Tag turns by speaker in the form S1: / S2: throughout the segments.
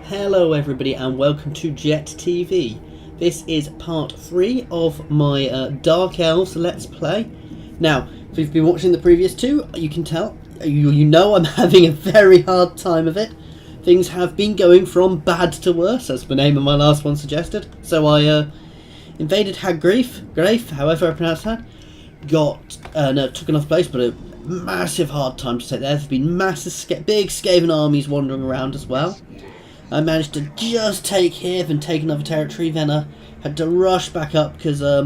S1: Hello everybody and welcome to Jet TV. This is part 3 of my Dark Elves Let's Play. Now, if you've been watching the previous two, you can tell, you know I'm having a very hard time of it. Things have been going from bad to worse, as the name of my last one suggested. So I invaded Har Kaldra, however I pronounce that. Took enough place, but a massive hard time to take there. There's been massive, big Skaven armies wandering around as well. I managed to just take here and take another territory, then I had to rush back up because I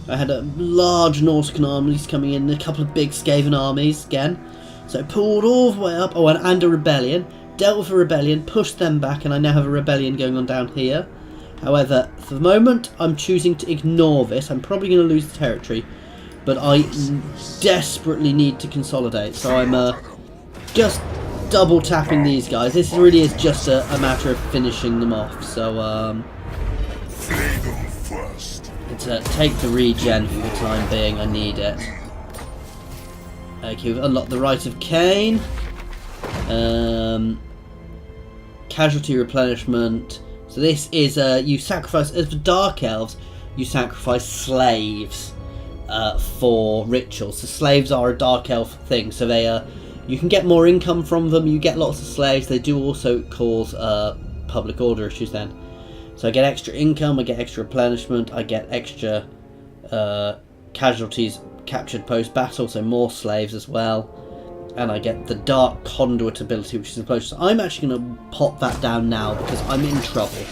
S1: had a large Nautican armies coming in, a couple of big Skaven armies again. So I pulled all the way up, and a rebellion, dealt with a rebellion, pushed them back, and I now have a rebellion going on down here. However, for the moment, I'm choosing to ignore this. I'm probably going to lose the territory, but I desperately need to consolidate, so I'm just double tapping these guys. This really is just a matter of finishing them off. So let's take the regen for the time being. I need it. Okay, we've unlocked the Rite of Cain. Casualty replenishment. So this is you sacrifice, as for Dark Elves, you sacrifice slaves for rituals. So slaves are a Dark Elf thing. So they you can get more income from them, you get lots of slaves. They do also cause public order issues then. So I get extra income, I get extra replenishment, I get extra casualties captured post-battle, so more slaves as well. And I get the Dark Conduit ability, which is in place. So I'm actually going to pop that down now because I'm in trouble.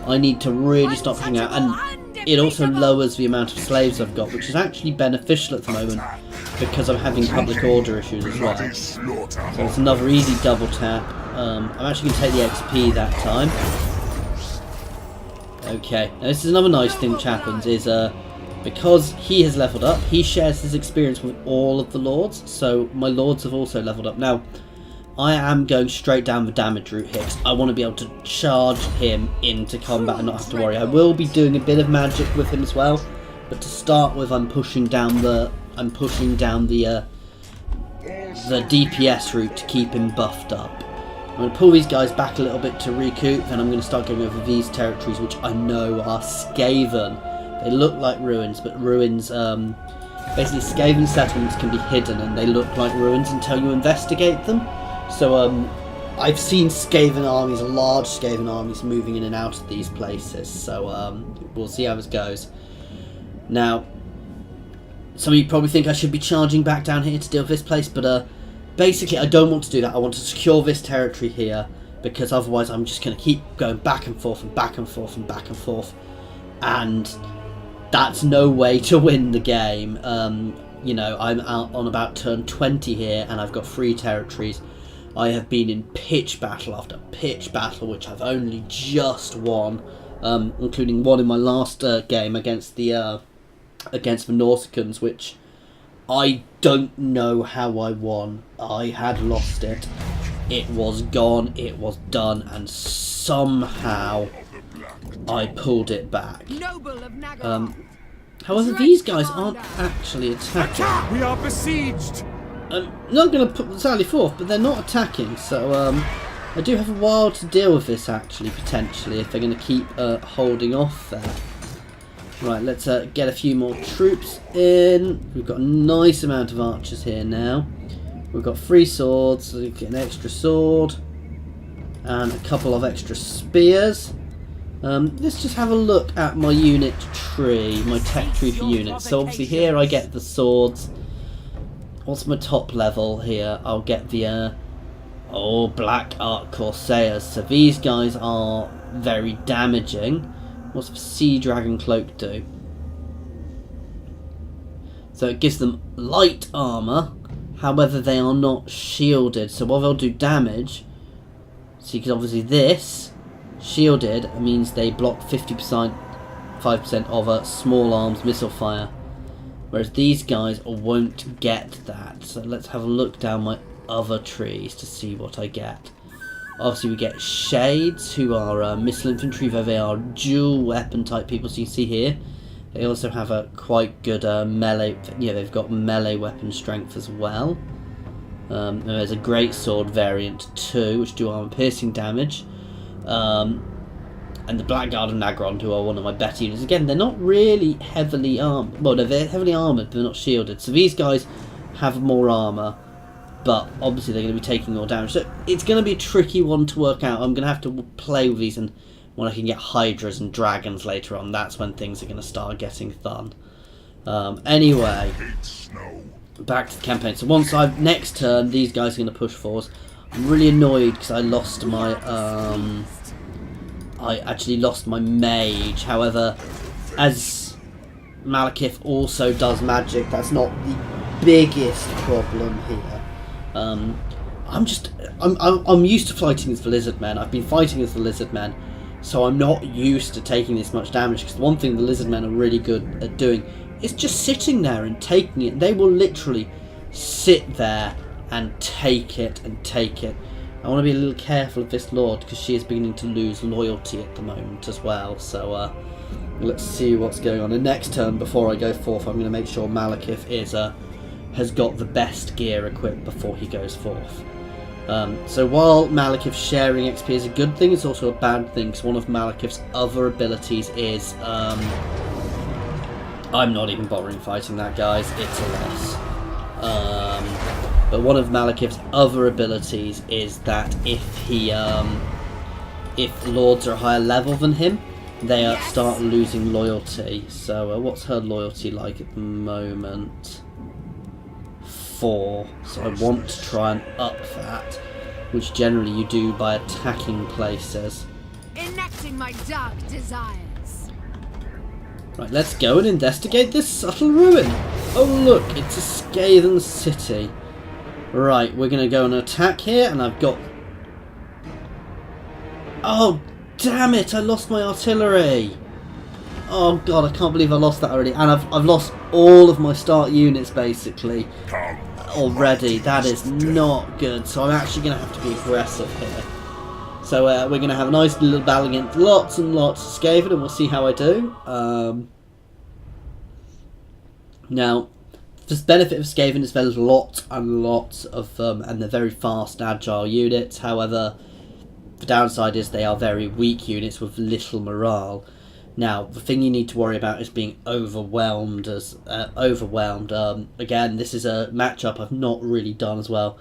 S1: I need to really stop pushing out. And it also lowers the amount of slaves I've got, which is actually beneficial at the moment because I'm having public order issues as well. So it's another easy double tap. I'm actually going to take the XP that time. Okay, now this is another nice thing which happens is because he has leveled up, he shares his experience with all of the lords, so my lords have also leveled up. Now, I am going straight down the damage route here because I want to be able to charge him into combat and not have to worry. I will be doing a bit of magic with him as well, but to start with, I'm pushing down the DPS route to keep him buffed up. I'm going to pull these guys back a little bit to recoup, then I'm going to start going over these territories which I know are Skaven. They look like ruins, but ruins, basically Skaven settlements can be hidden and they look like ruins until you investigate them. So I've seen Skaven armies, large Skaven armies moving in and out of these places, so we'll see how this goes. Now, some of you probably think I should be charging back down here to deal with this place, but basically I don't want to do that. I want to secure this territory here, because otherwise I'm just going to keep going back and forth and back and forth and back and forth, and that's no way to win the game. You know, I'm out on about turn 20 here, and I've got 3 territories. I have been in pitch battle after pitch battle, which I've only just won, including one in my last game against the Nauticans, which I don't know how I won. I had lost it. It was gone, it was done, and somehow I pulled it back. However, these guys aren't actually attacking.
S2: We are besieged!
S1: I'm not going to put Sally forth, but they're not attacking, so I do have a while to deal with this, actually, potentially, if they're going to keep holding off there. Right, let's get a few more troops in. We've got a nice amount of archers here now. We've got 3 swords, so we get an extra sword, and a couple of extra spears. Let's just have a look at my unit tree, my tech tree for units. So obviously here I get the swords. What's my top level here? I'll get the Black Ark Corsairs. So these guys are very damaging. What's the Sea Dragon Cloak do? So it gives them light armour. However, they are not shielded. So while they'll do damage, see, because obviously this shielded means they block 5% of a small arms missile fire. Whereas these guys won't get that. So let's have a look down my other trees to see what I get. Obviously we get Shades, who are missile infantry, though they are dual weapon type people, so you can see here. They also have a quite good melee, yeah, they've got melee weapon strength as well. And there's a great sword variant too, which do armor piercing damage. And the Blackguard and Nagarond, who are one of my better units. Again, they're not really heavily armoured. Well, no, they're heavily armoured, but they're not shielded. So these guys have more armour, but obviously they're going to be taking more damage. So it's going to be a tricky one to work out. I'm going to have to play with these, and when I can get Hydras and Dragons later on, that's when things are going to start getting fun. Anyway, back to the campaign. So once next turn, these guys are going to push forwards. I'm really annoyed because I lost my... I actually lost my mage. However, as Malekith also does magic, that's not the biggest problem here. I'm used to fighting as the lizard men. I've been fighting as the lizard men, so I'm not used to taking this much damage. Because the one thing the lizard men are really good at doing is just sitting there and taking it. They will literally sit there and take it and take it. I want to be a little careful of this lord because she is beginning to lose loyalty at the moment as well. So let's see what's going on. And next turn, before I go forth, I'm going to make sure Malekith has got the best gear equipped before he goes forth. So while Malekith's sharing XP is a good thing, it's also a bad thing because one of Malekith's other abilities is... I'm not even bothering fighting that, guys. It's a loss. But one of Malekith's other abilities is that if lords are higher level than him, they start losing loyalty. So what's her loyalty like at the moment? 4. So I want to try and up that, which generally you do by attacking places.
S2: Enacting my dark desires.
S1: Right, let's go and investigate this subtle ruin. Oh look, it's a Skaven city. Right, we're going to go and attack here, and I've got... Oh, damn it, I lost my artillery. Oh god, I can't believe I lost that already. And I've lost all of my start units, basically, already. That is not good, so I'm actually going to have to be aggressive here. So we're going to have a nice little battle against lots and lots of Skaven, and we'll see how I do. Now... the benefit of Skaven is there's lots and lots of them, and they're very fast, agile units. However, the downside is they are very weak units with little morale. Now, the thing you need to worry about is being overwhelmed. Again, this is a matchup I've not really done as well.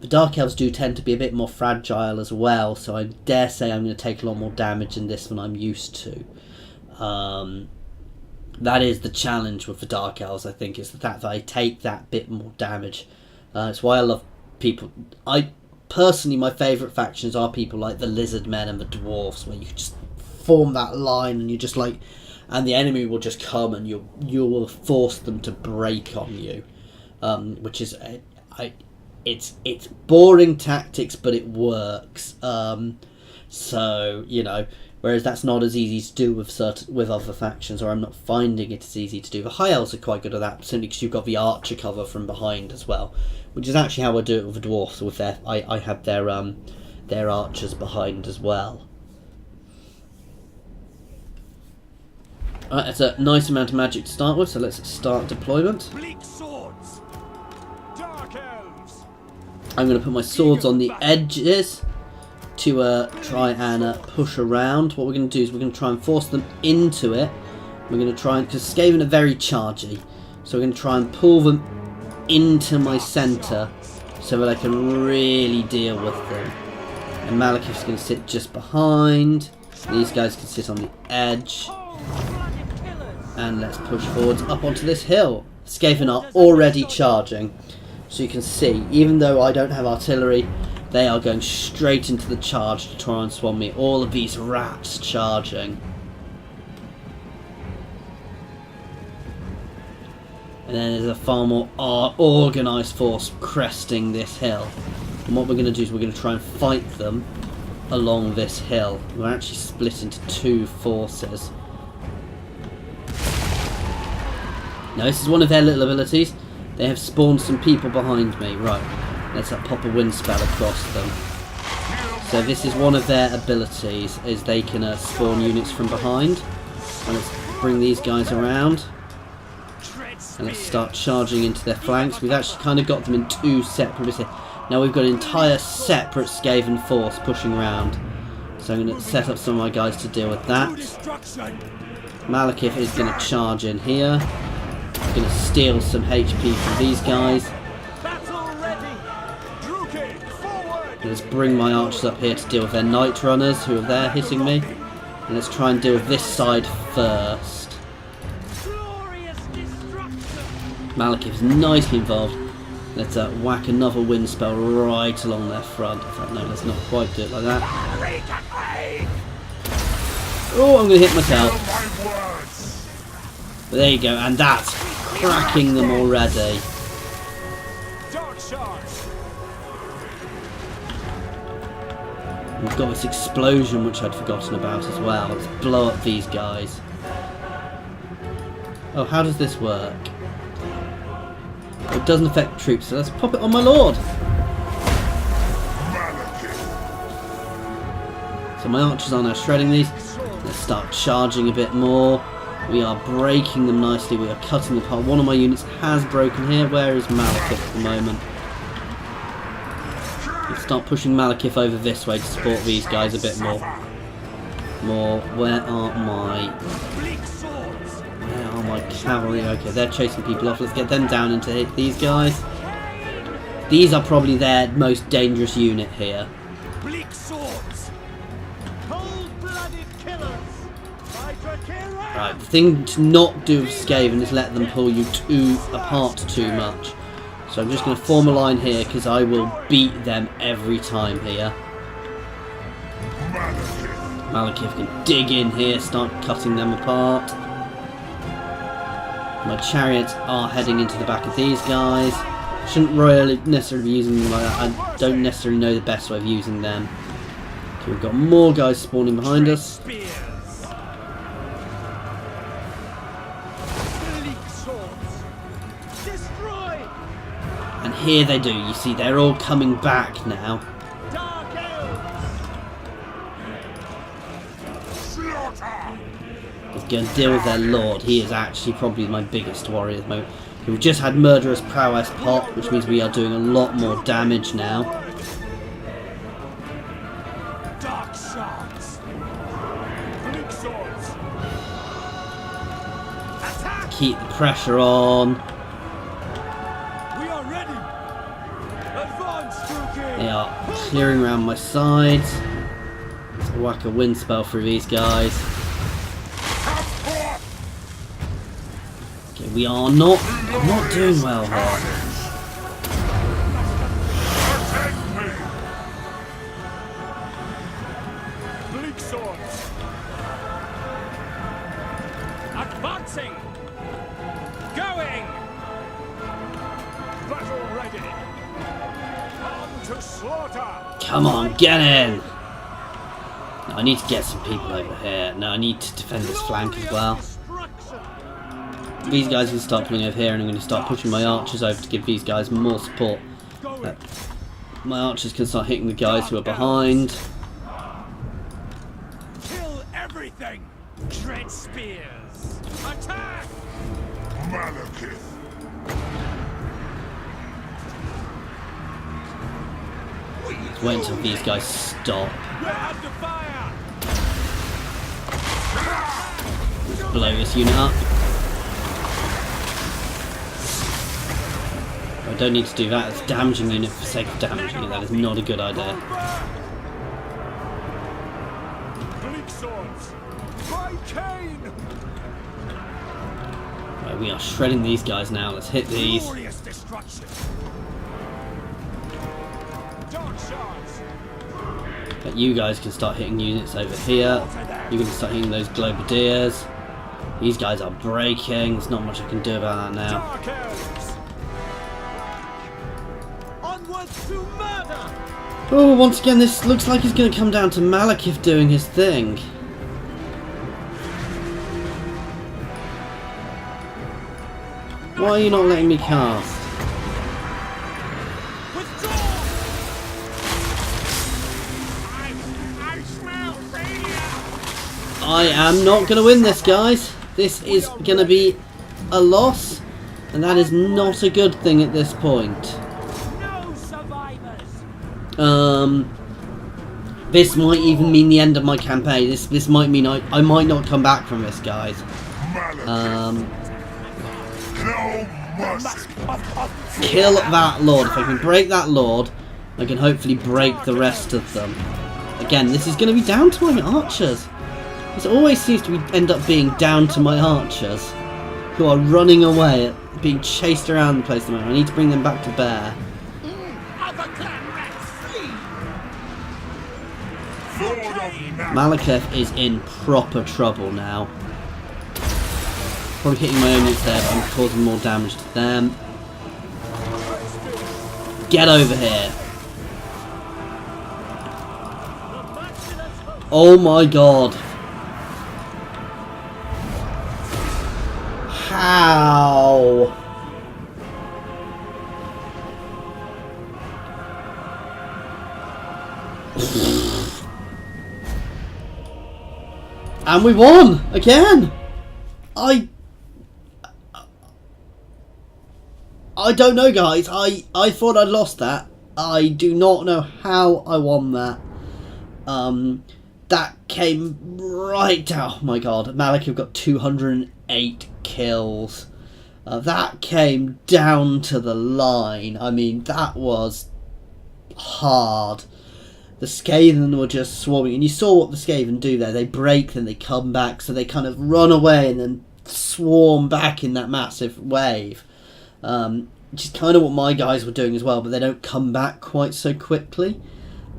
S1: The Dark Elves do tend to be a bit more fragile as well, so I dare say I'm going to take a lot more damage in this than I'm used to. That is the challenge with the Dark Elves, I think, is the fact that I take that bit more damage. It's why I love people... Personally, my favourite factions are people like the Lizard Men and the Dwarves, where you just form that line and you just like... and the enemy will just come and you will force them to break on you. Which is... It's boring tactics, but it works. So, you know... Whereas that's not as easy to do with other factions, or I'm not finding it as easy to do. The High Elves are quite good at that, simply because you've got the archer cover from behind as well, which is actually how I do it with the Dwarfs. With I have their archers behind as well. Alright, that's a nice amount of magic to start with, so let's start deployment.
S3: Bleak swords. Dark elves.
S1: I'm going to put my swords on the edges to try and push around. What we're going to do is we're going to try and force them into it. We're going to try and... because Skaven are very chargy. So we're going to try and pull them into my centre so that I can really deal with them. And Malekith's going to sit just behind. These guys can sit on the edge. And let's push forwards up onto this hill. Skaven are already charging. So you can see, even though I don't have artillery, they are going straight into the charge to try and swarm me. All of these rats charging. And then there's a far more organised force cresting this hill. And what we're going to do is we're going to try and fight them along this hill. We're actually split into two forces. Now this is one of their little abilities. They have spawned some people behind me. Right. Let's pop a wind spell across them. So this is one of their abilities, is they can spawn units from behind. And let's bring these guys around. And let's start charging into their flanks. We've actually kind of got them in two separate... Now we've got an entire separate Skaven force pushing around. So I'm going to set up some of my guys to deal with that. Malekith is going to charge in here. I'm going to steal some HP from these guys. Let's bring my archers up here to deal with their Night Runners who are there hitting me. And let's try and deal with this side first. Malekith is nicely involved. Let's whack another wind spell right along their front. In fact, no, let's not quite do it like that. Oh, I'm going to hit myself. But there you go, and that's cracking them already. We've got this explosion which I'd forgotten about as well. Let's blow up these guys. Oh, how does this work? It doesn't affect troops, so let's pop it on my lord. So my archers are now shredding these. Let's start charging a bit more. We are breaking them nicely. We are cutting them apart. One of my units has broken here. Where is Malekith at the moment? Let's start pushing Malekith over this way to support these guys a bit more. Where are my cavalry? Okay, they're chasing people off. Let's get them down and to hit these guys. These are probably their most dangerous unit here.
S3: Bleak swords. Cold-blooded killers.
S1: Right, the thing to not do with Skaven is let them pull you apart too much. So I'm just going to form a line here because I will beat them every time here. Malekith can dig in here, start cutting them apart. My chariots are heading into the back of these guys. Shouldn't really necessarily be using them like that. I don't necessarily know the best way of using them. Okay, we've got more guys spawning behind us. And here they do. You see, they're all coming back now. Let's go and deal with their lord. He is actually probably my biggest warrior at the moment. We've just had Murderous Prowess pop, which means we are doing a lot more damage now.
S3: Dark shards. Bleak swords. Attack.
S1: Keep the pressure on.
S3: We are ready. Advance, Duke.
S1: They are clearing around my sides. Let's whack a wind spell through these guys. Okay, we are not doing well here.
S3: Bleak swords. Advancing. Going. Battle ready. On to slaughter.
S1: Come on, get in! No, I need to get some people over here. No, I need to defend this flank as well. These guys can start pulling over here, and I'm going to start pushing my archers over to give these guys more support. My archers can start hitting the guys who are behind.
S3: Kill everything. Dread spears. Attack. Malekith.
S1: Wait until these guys stop.
S3: We're under fire.
S1: Let's blow this unit up. I don't need to do that. It's damaging unit for the sake of damaging it. That is not a good idea.
S3: Bleak swords. By Cain.
S1: Right, we are shredding these guys now. Let's hit these.
S3: Glorious destruction. Dark shards.
S1: But you guys can start hitting units over here. You can start hitting those Globadiers. These guys are breaking. There's not much I can do about that now.
S3: Dark elves. Onwards to murder.
S1: Oh, once again, this looks like it's going to come down to Malekith doing his thing. Why are you not letting me cast?
S3: Withdraw. I smell failure.
S1: I am not going to win this, guys. This is going to be a loss, and that is not a good thing at this point.
S3: No survivors.
S1: This might even mean the end of my campaign. This might mean I might not come back from this, guys. Kill that lord. If I can break that lord, I can hopefully break the rest of them. Again, this is going to be down to my archers. This always seems to end up being down to my archers, who are running away, being chased around the place at the moment. I need to bring them back to bear. Malekith is in proper trouble now. Probably hitting my own units there, but I'm causing more damage to them. Get over here. Oh my god. How? And we won again. I don't know, guys. I thought I'd lost that. I do not know how I won that. That came right down. Oh my god, Malekith got 208 kills. That came down to the line. I mean, that was hard. The Skaven were just swarming, and you saw what the Skaven do there. They break, then they come back, so they kind of run away and then swarm back in that massive wave. Which is kind of what my guys were doing as well, but they don't come back quite so quickly.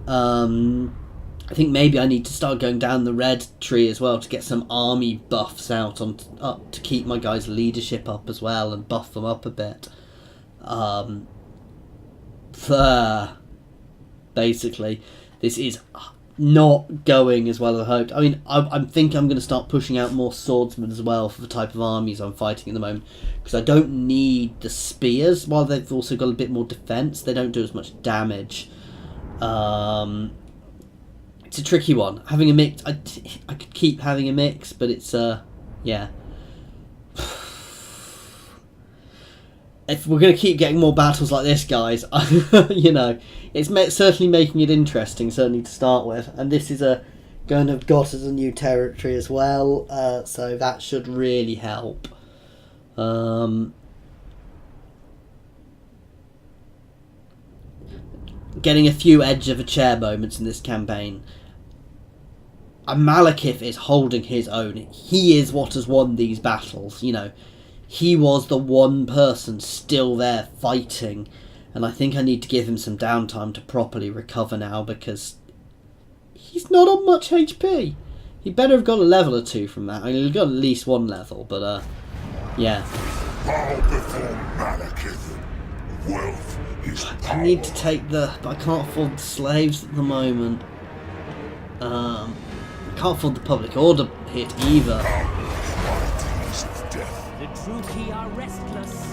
S1: I think maybe I need to start going down the red tree as well to get some army buffs out up to keep my guys' leadership up as well and buff them up a bit. Basically, this is not going as well as I hoped. I mean, I think I'm going to start pushing out more swordsmen as well for the type of armies I'm fighting at the moment, because I don't need the spears. While they've also got a bit more defense, they don't do as much damage. It's a tricky one. Having a mix, I could keep having a mix, but it's yeah. If we're going to keep getting more battles like this, guys, you know, it's certainly making it interesting, certainly to start with. And this is going to have got us a new territory as well, so that should really help. Getting a few edge of a chair moments in this campaign. Malekith is holding his own. He is what has won these battles, you know. He was the one person still there fighting, and I think I need to give him some downtime to properly recover now, because he's not on much HP. He better have got a level or two from that. I mean, he's got at least one level, but yeah.
S4: Bow before Malekith. Wealth is power.
S1: I need to take but I can't afford the slaves at the moment. I can't afford the public order hit either.
S4: Qualities of death.
S3: The Druki are restless.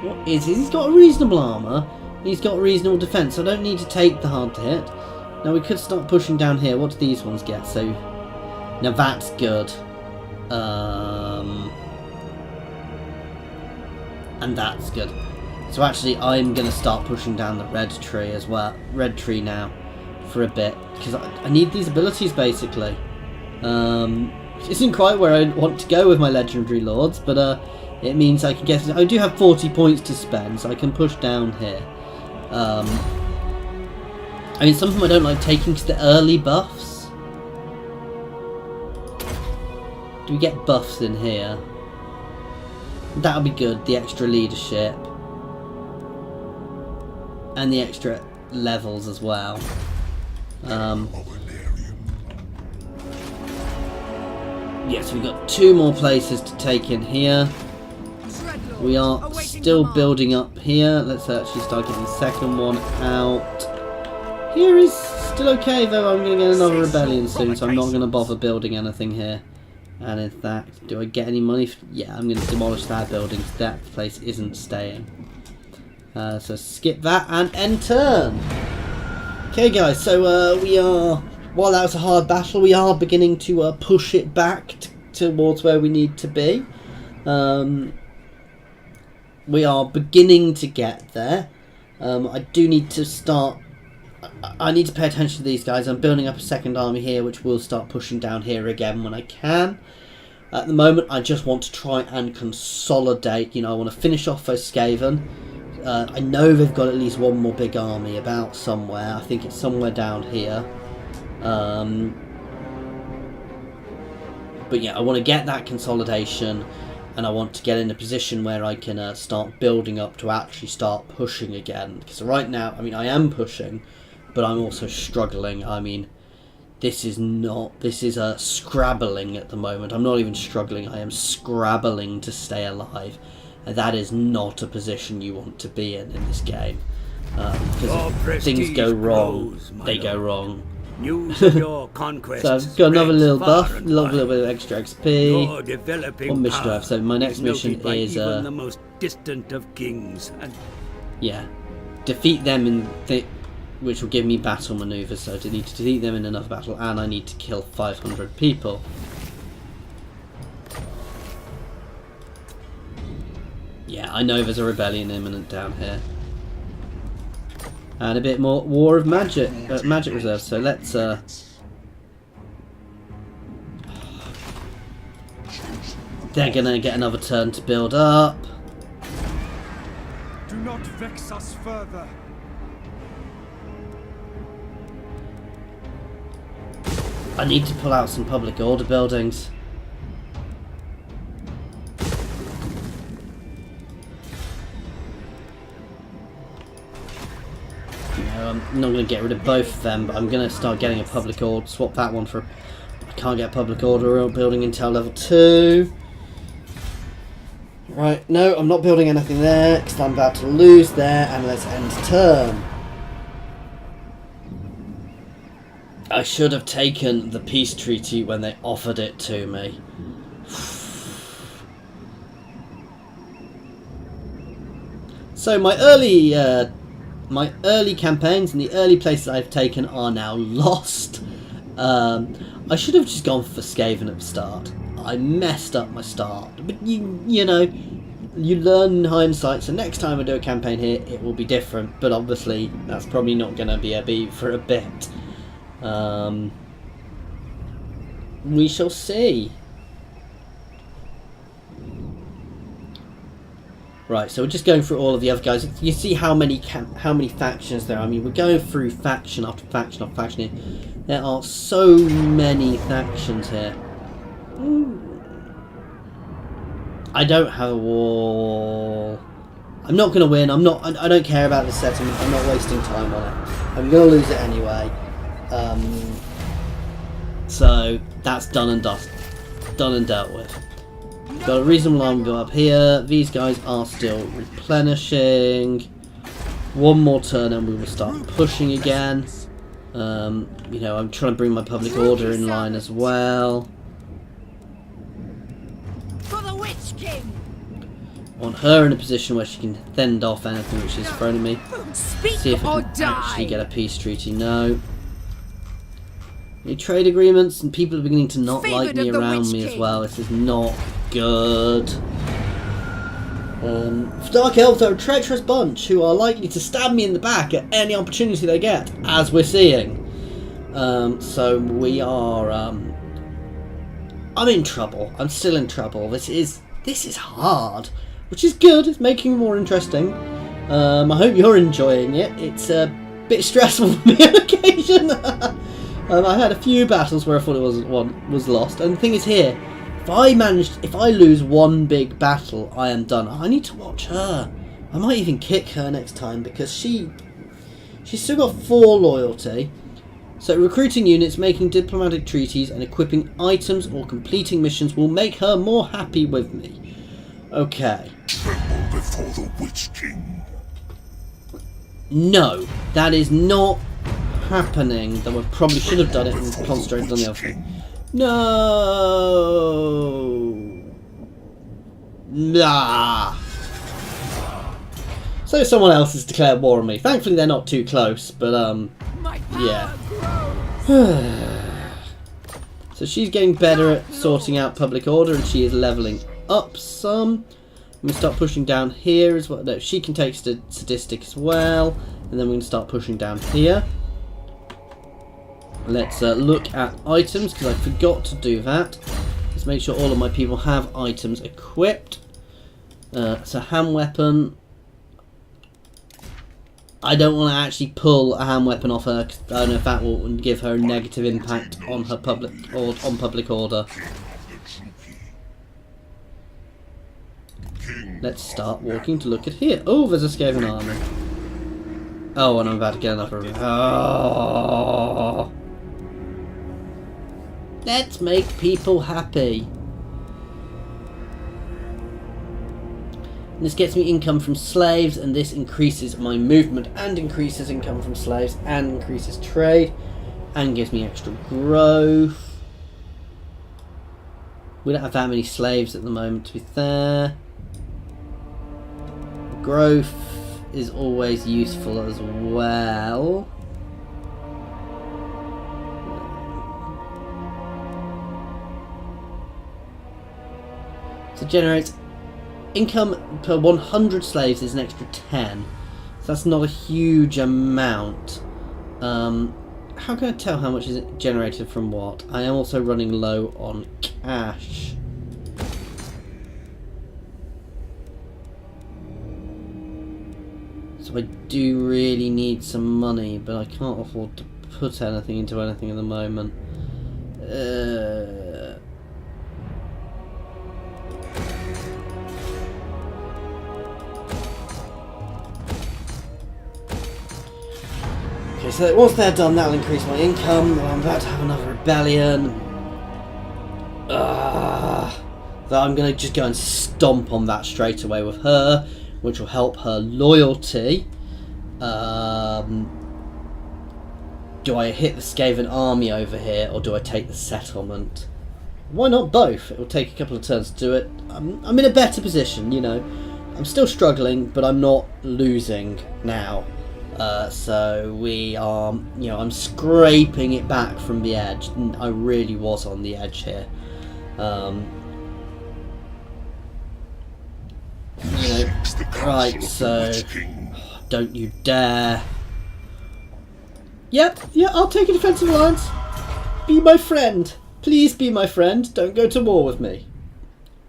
S1: What is it? He's got a reasonable armour. He's got reasonable defence. I don't need to take the hard to hit. Now we could start pushing down here. What do these ones get? So now that's good. And that's good. So actually I'm going to start pushing down the red tree as well. Red tree now for a bit, because I need these abilities basically. Which isn't quite where I want to go with my legendary lords, but it means I can get. I do have 40 points to spend, so I can push down here. I mean, something I don't like taking is the early buffs. Do we get buffs in here? That'll be good. The extra leadership. And the extra levels as well. Yes, we've got 2 more places to take in here. We are still building up here. Let's actually start getting the second one out. Here is still okay, though. I'm going to get another rebellion soon, so I'm not going to bother building anything here. And in fact, do I get any money? Yeah, I'm going to demolish that building. That place isn't staying. So skip that and end turn. Okay, guys. So we are. While that was a hard battle, we are beginning to push it back towards where we need to be. We are beginning to get there. I do need to start... I need to pay attention to these guys. I'm building up a second army here, which will start pushing down here again when I can. At the moment, I just want to try and consolidate. You know, I want to finish off those Skaven. I know they've got at least one more big army about somewhere. I think it's somewhere down here. But yeah, I want to get that consolidation, and I want to get in a position where I can start building up to actually start pushing again. Because right now, I mean, I am pushing, but I'm also struggling. I mean, this is scrabbling at the moment. I'm not even struggling, I am scrabbling to stay alive. And that is not a position you want to be in this game. Because if things go wrong, they go wrong.
S3: News of your conquest.
S1: So I've got another little buff, a little
S3: wide.
S1: bit of extra XP.
S3: You're developing
S1: What mission do I have?
S3: power,
S1: So my next mission
S3: noted by
S1: is
S3: even the most distant of kings and
S1: yeah, defeat them which will give me battle maneuvers. So I need to defeat them in another battle, and I need to kill 500 people. Yeah, I know there's a rebellion imminent down here. And a bit more War of Magic, Magic Reserve. So let's they're gonna get another turn to build up.
S5: Do not vex us further.
S1: I need to pull out some public order buildings. I'm not going to get rid of both of them, but I'm going to start getting a public order. Swap that one for... I can't get a public order building until level 2. Right, no, I'm not building anything there, because I'm about to lose there, and let's end turn. I should have taken the peace treaty when they offered it to me. So my early campaigns and the early places I've taken are now lost. I should have just gone for Skaven at the start. I messed up my start, but you know, you learn in hindsight. So next time I do a campaign here, it will be different. But obviously, that's probably not going to be a beat for a bit. We shall see. Right, so we're just going through all of the other guys. You see how many factions there are. I mean, we're going through faction after faction after faction here. There are so many factions here. I don't have a wall. I'm not going to win. I don't care about this settlement. I'm not wasting time on it. I'm going to lose it anyway. So that's done and dusted. Done and dealt with. Got a reasonable army go up here. These guys are still replenishing. One more turn and we will start pushing again. You know, I'm trying to bring my public order in line as well.
S2: For the Witch King.
S1: I want her in a position where she can fend off anything which is thrown at me.
S2: Speak
S1: See if
S2: or
S1: I can
S2: die.
S1: actually get a peace treaty. No. Any trade agreements, and people are beginning to not like me around me as well. This is not good. Dark Elves are a treacherous bunch who are likely to stab me in the back at any opportunity they get, as we're seeing. So we are... I'm in trouble. I'm still in trouble. This is hard, which is good. It's making it more interesting. I hope you're enjoying it. It's a bit stressful for me on occasion. I had a few battles where I thought it was lost, and the thing is here, if I lose one big battle, I am done. I need to watch her. I might even kick her next time because she's still got 4 loyalty. So recruiting units, making diplomatic treaties, and equipping items or completing missions will make her more happy with me. Okay.
S4: Tremble before the Witch King.
S1: No, that is not happening. Though I probably should have done it and concentrated on the other thing. No. Nah. So someone else has declared war on me. Thankfully they're not too close, but yeah. So she's getting better at sorting out public order, and she is leveling up some. I'm going to start pushing down here as well. No, she can take sadistic as well. And then we're going to start pushing down here. Let's look at items, because I forgot to do that. Let's make sure all of my people have items equipped. So hand weapon. I don't want to actually pull a hand weapon off her, because I don't know if that will give her a negative impact on her public order. Let's start walking to look at here. Oh, there's a Skaven army. Oh, and I'm about to get another. Oh. Let's make people happy. And this gets me income from slaves, and this increases my movement and increases income from slaves and increases trade and gives me extra growth. We don't have that many slaves at the moment, to be fair. Growth is always useful as well. So generates income per 100 slaves is an extra 10. So that's not a huge amount. How can I tell how much is it generated from what? I am also running low on cash. So I do really need some money, but I can't afford to put anything into anything at the moment. Okay, so once they're done, that'll increase my income. I'm about to have another rebellion. So I'm going to just go and stomp on that straight away with her, which will help her loyalty. Do I hit the Skaven army over here, or do I take the settlement? Why not both? It will take a couple of turns to do it. I'm in a better position, you know. I'm still struggling, but I'm not losing now. So we are, you know, I'm scraping it back from the edge. I really was on the edge here. You know, right, so don't you dare. Yep, yeah, I'll take a defensive alliance. Be my friend. Please be my friend. Don't go to war with me.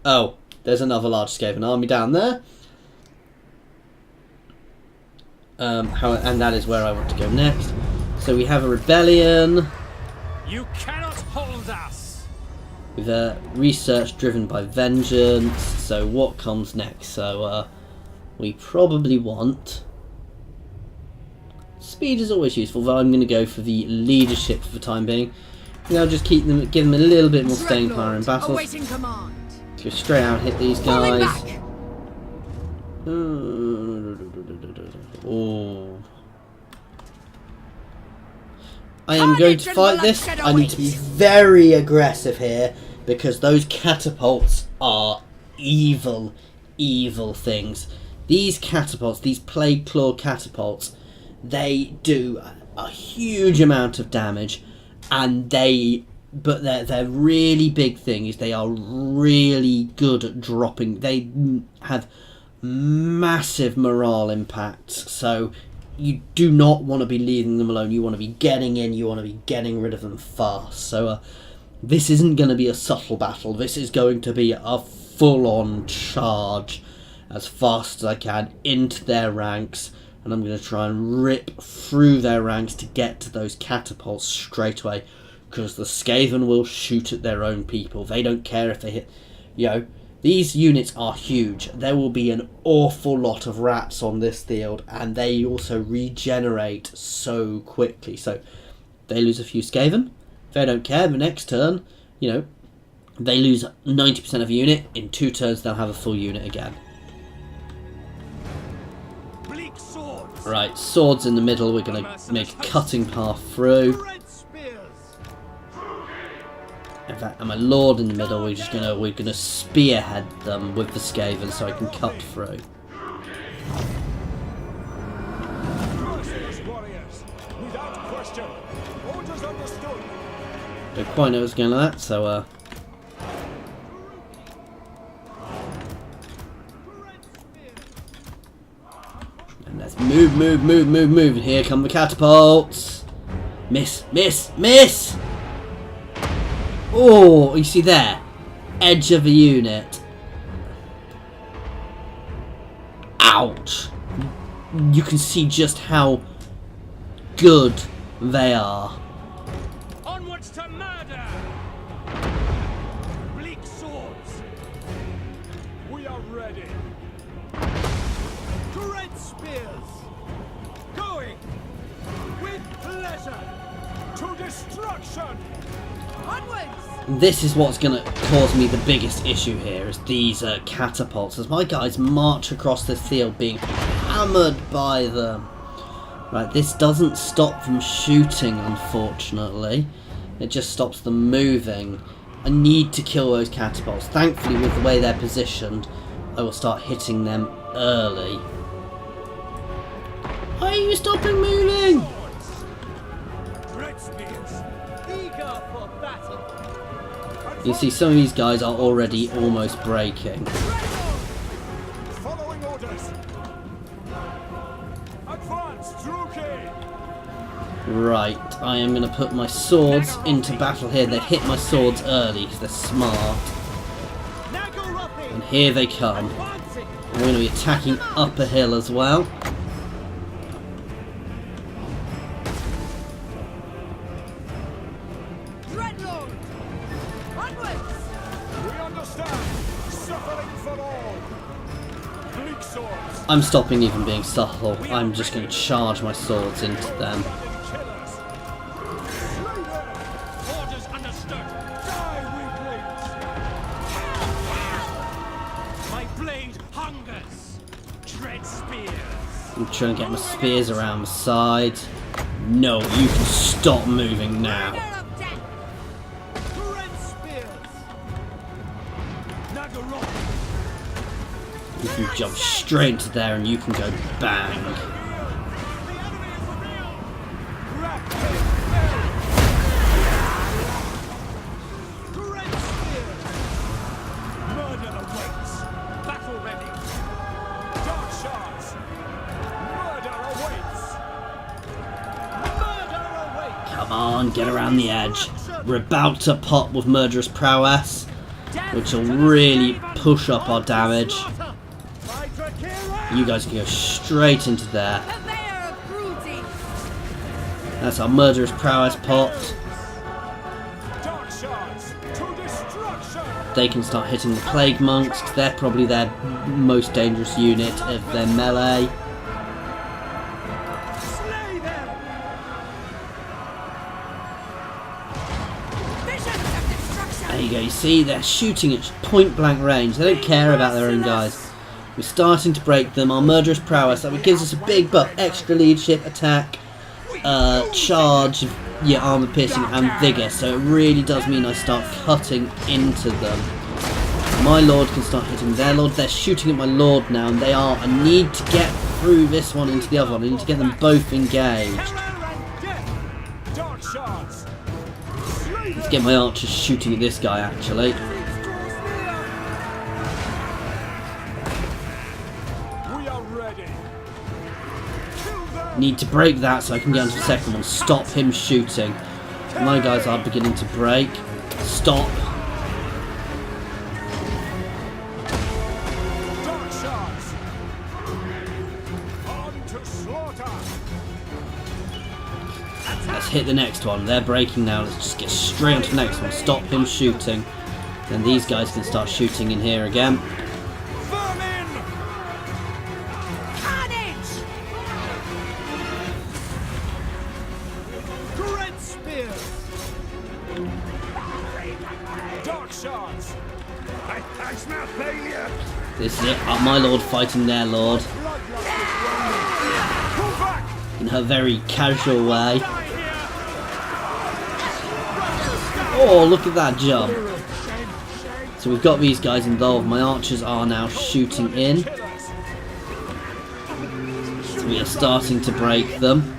S1: Oh, there's another large Skaven army down there. And that is where I want to go next. So we have a rebellion.
S5: You cannot hold us.
S1: With a research driven by vengeance. So what comes next? So we probably want. Speed is always useful, though I'm going to go for the leadership for the time being. And I'll just keep them, give them a little bit more staying power in battles.
S2: Awaiting command.
S1: Go straight out and hit these guys. Oh. I am going to fight this. I need to be very aggressive here, because those catapults are evil, evil things. These catapults, these plague claw catapults, they do a huge amount of damage, and but their really big thing is they are really good at dropping. They have massive morale impacts, so you do not want to be leaving them alone. You want to be getting in, you want to be getting rid of them fast. So this isn't going to be a subtle battle. This is going to be a full-on charge as fast as I can into their ranks, and I'm going to try and rip through their ranks to get to those catapults straight away, because the Skaven will shoot at their own people. They don't care if they hit, you know. These units are huge. There will be an awful lot of rats on this field, and they also regenerate so quickly. So they lose a few Skaven. They don't care. The next turn, you know, they lose 90% of a unit. In 2 turns, they'll have a full unit again.
S5: Bleak swords.
S1: Right, swords in the middle. We're going to make a cutting path through. In fact, and my lord in the middle, we're gonna spearhead them with the Skaven so I can cut through. Don't quite know what's going on that, so Let's move, move, move, move, move. And here come the catapults. Miss, miss, miss! Oh, you see there? Edge of the unit. Ouch. You can see just how good they are.
S5: Onwards to murder! Bleak swords! We are ready! Great spears! Going! With pleasure! To destruction! Onwards!
S1: This is what's going to cause me the biggest issue here, is these catapults, as my guys march across the field being hammered by them. Right, this doesn't stop them shooting, unfortunately. It just stops them moving. I need to kill those catapults. Thankfully, with the way they're positioned, I will start hitting them early. Why are you stopping moving?
S5: Great spears! Eager for battle!
S1: You see, some of these guys are already almost breaking.
S5: Following orders! Advance, Druki!
S1: Right, I am going to put my swords into battle here. They've hit my swords early because they're smart. And here they come. I'm going to be attacking up a hill as well. I'm stopping even being subtle. I'm just going to charge my swords into them.
S5: Orders understood. Die, weaklings! My blade hungers. Tread spears.
S1: I'm trying to get my spears around the sides. No, you can stop moving now.
S5: Tread spears. Nagarond.
S1: You can jump straight into there and you can go bang.
S5: Murder awaits. Battle ready. Dark shards. Murder awaits. Murder awaits.
S1: Come on, get around the edge. We're about to pop with Murderous Prowess, which will really push up our damage. You guys can go straight into there. That's our Murderous Prowess popped. They can start hitting the Plague Monks, 'cause they're probably their most dangerous unit of their melee. There you go, you see, they're shooting at point blank range. They don't care about their own guys. We're starting to break them. Our Murderous Prowess, that gives us a big buff, extra leadership, attack, charge, yeah, armor piercing and vigour. So it really does mean I start cutting into them. My lord can start hitting their lord. They're shooting at my lord now, and they are. I need to get through this one into the other one. I need to get them both engaged. Let's get my archers shooting at this guy, actually. Need to break that so I can get onto the second one. Stop him shooting. My guys are beginning to break. Stop. Let's hit the next one. They're breaking now. Let's just get straight onto the next one. Stop him shooting. Then these guys can start shooting in here again. This is it. My lord fighting their lord. In her very casual way. Oh, look at that jump. So we've got these guys involved. My archers are now shooting in. So we are starting to break them.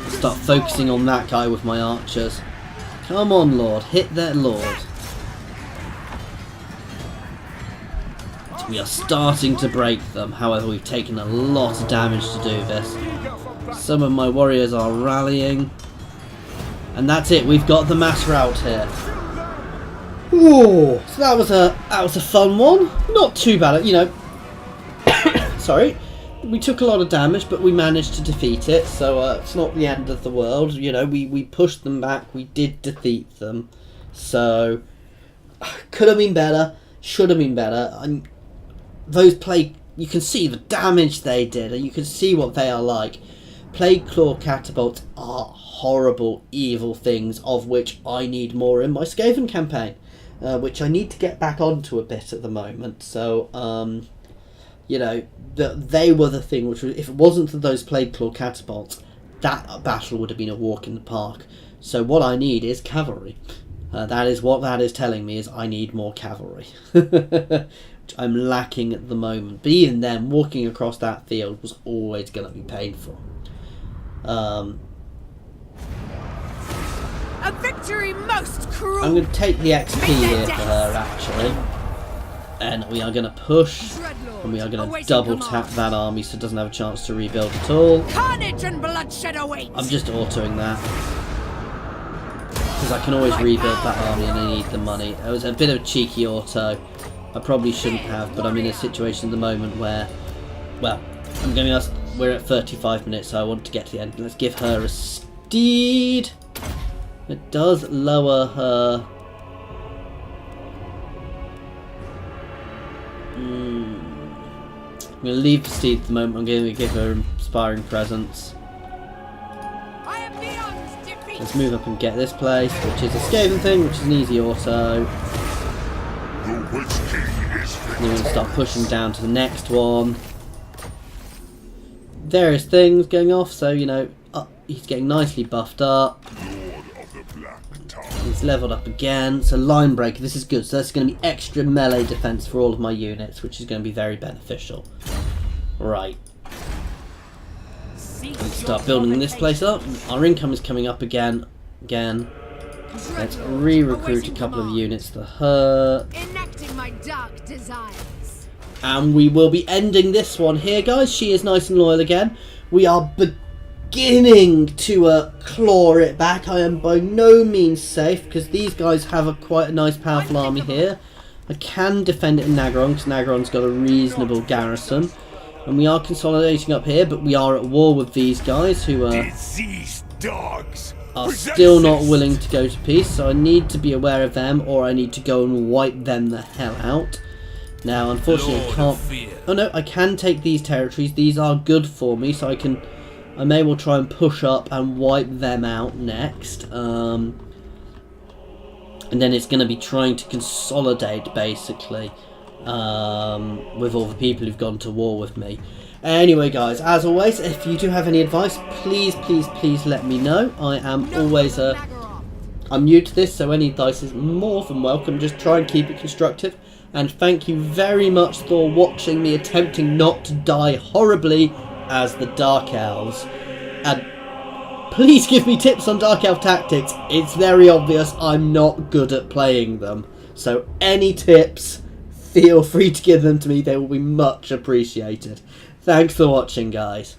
S1: Start focusing on that guy with my archers. Come on, lord. Hit their lord. We are starting to break them. However, we've taken a lot of damage to do this. Some of my warriors are rallying. And that's it. We've got the mass rout here. Ooh, so that was a fun one. Not too bad, you know. Sorry. We took a lot of damage, but we managed to defeat it. So it's not the end of the world. You know, we pushed them back. We did defeat them. So could have been better. Should have been better. And those plague, you can see the damage they did, and you can see what they are like. Plague Claw Catapults are horrible, evil things, of which I need more in my Skaven campaign, which I need to get back onto a bit at the moment. So, you know, they were the thing which, if it wasn't for those Plague Claw Catapults, that battle would have been a walk in the park. So what I need is cavalry. That is what that is telling me, is I need more cavalry. Which I'm lacking at the moment. But even then, walking across that field was always going to be painful.
S2: A victory most cruel.
S1: I'm going to take the XP here for her, actually. And we are going to push. And we are going to double tap that army so it doesn't have a chance to rebuild at all.
S2: Carnage and bloodshed awaits.
S1: I'm just autoing that. Because I can always rebuild that army and I need the money. It was a bit of a cheeky auto. I probably shouldn't have, but I'm in a situation at the moment where, well, I'm going to be honest, we're at 35 minutes, so I want to get to the end. Let's give her a steed. It does lower her. I'm going to leave the steed at the moment. I'm going to give her inspiring presence.
S2: I am beyond defeat.
S1: Let's move up and get this place, which is a Skaven thing, which is an easy auto.
S4: The Witch King is
S1: And then we're going to start pushing down to the next one. Various things going off, so you know, he's getting nicely buffed up.
S4: Lord of the Black Tower.
S1: He's leveled up again. So line breaker, this is good. So that's going to be extra melee defense for all of my units, which is going to be very beneficial. Right. Let's start building this place up. Our income is coming up again. Let's re-recruit a couple of units to her.
S2: Enacting my dark desires.
S1: And we will be ending this one here, guys. She is nice and loyal again. We are beginning to claw it back. I am by no means safe, because these guys have quite a nice, powerful army here. I can defend it in Nagarond, because Nagarond's got a reasonable garrison. And we are consolidating up here, but we are at war with these guys who
S4: Diseased dogs.
S1: are still not willing to go to peace, so I need to be aware of them, or I need to go and wipe them the hell out. Now, unfortunately, I can't. Oh no, I can take these territories. These are good for me, so I may well try and push up and wipe them out next. And then it's going to be trying to consolidate, basically, with all the people who've gone to war with me. Anyway, guys, as always, if you do have any advice, please let me know. I am always I'm new to this, so any advice is more than welcome. Just try and keep it constructive. And thank you very much for watching me attempting not to die horribly as the Dark Elves. And please give me tips on Dark Elf tactics. It's very obvious I'm not good at playing them. So any tips, feel free to give them to me. They will be much appreciated. Thanks for watching, guys.